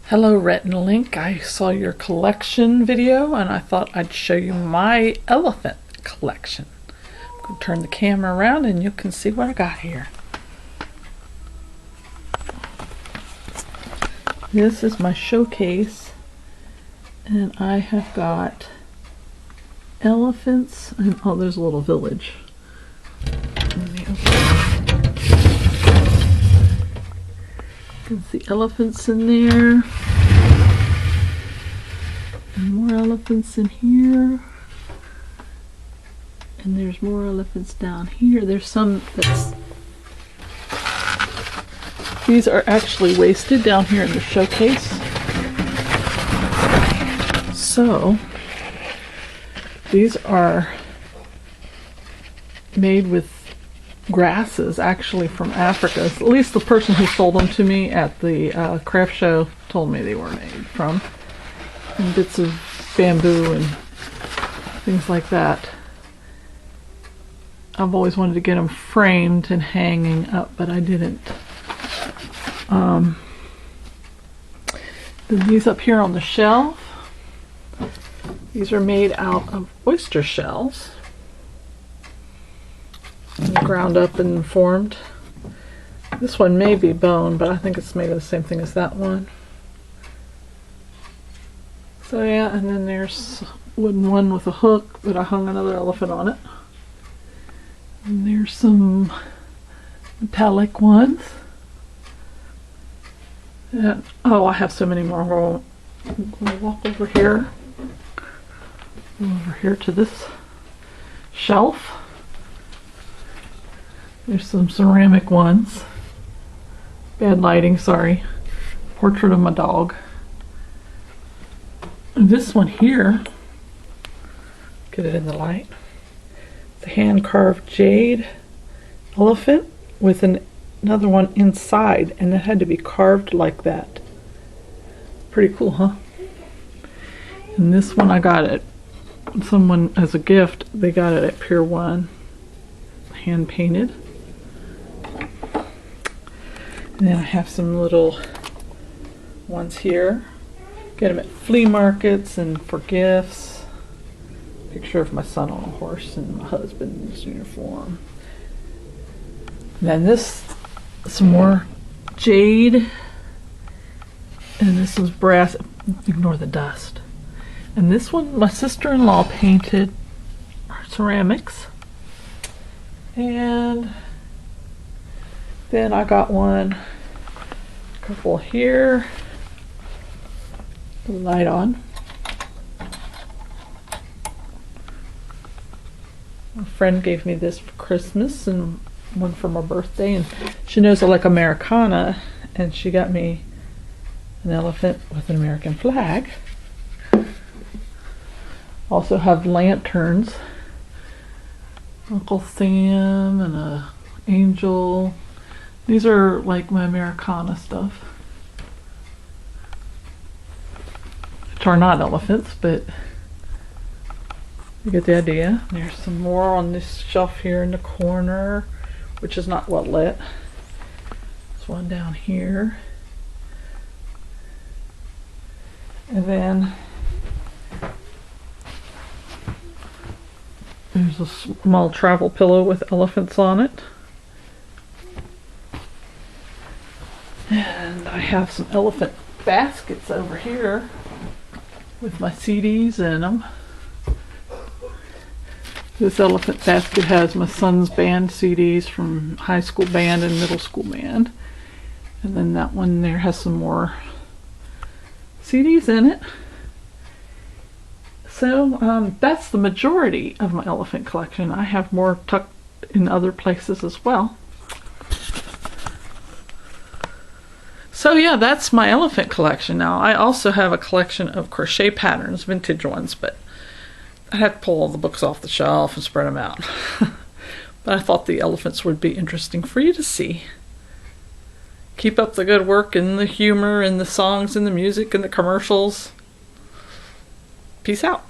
Hello Rhett&Link, I saw your collection video and I thought I'd show you my elephant collection. I'm going to turn the camera around and you can see what I got here. This is my showcase and I have got elephants and oh, there's a little village. You can see elephants in there, and more elephants in here, and there's more elephants down here. There's some these are actually wasted down here in the showcase. So these are made with grasses actually from Africa. At least the person who sold them to me at the craft show told me they were made from, and bits of bamboo and things like that. I've always wanted to get them framed and hanging up, but I didn't. Then these up here on the shelf, these are made out of oyster shells. Ground up and formed. This one may be bone, but I think it's made of the same thing as that one. So yeah, and then there's a wooden one with a hook that I hung another elephant on it. And there's some metallic ones. And, oh, I have so many more. We'll walk over here. Over here to this shelf. There's some ceramic ones. Bad lighting, sorry. Portrait of my dog. And this one here, get it in the light. It's a hand-carved jade elephant with another one inside, and it had to be carved like that. Pretty cool, huh? And this one I got it. Someone as a gift, they got it at Pier 1. Hand painted. And then I have some little ones here. Get them at flea markets and for gifts. Picture of my son on a horse and my husband's uniform. And then this, some more jade. And this was brass. Ignore the dust. And this one, my sister-in-law painted ceramics. And then I got a couple here, put the light on. A friend gave me this for Christmas and one for my birthday, and she knows I like Americana, and she got me an elephant with an American flag. Also have lanterns. Uncle Sam and a angel. These are like my Americana stuff, which are not elephants, but you get the idea. There's some more on this shelf here in the corner, which is not well lit. There's one down here. And then there's a small travel pillow with elephants on it. And I have some elephant baskets over here with my CDs in them. This elephant basket has my son's band CDs from high school band and middle school band. And then that one there has some more CDs in it. So that's the majority of my elephant collection. I have more tucked in other places as well. So yeah, that's my elephant collection. Now I also have a collection of crochet patterns, vintage ones, but I had to pull all the books off the shelf and spread them out. But I thought the elephants would be interesting for you to see. Keep up the good work and the humor and the songs and the music and the commercials. Peace out.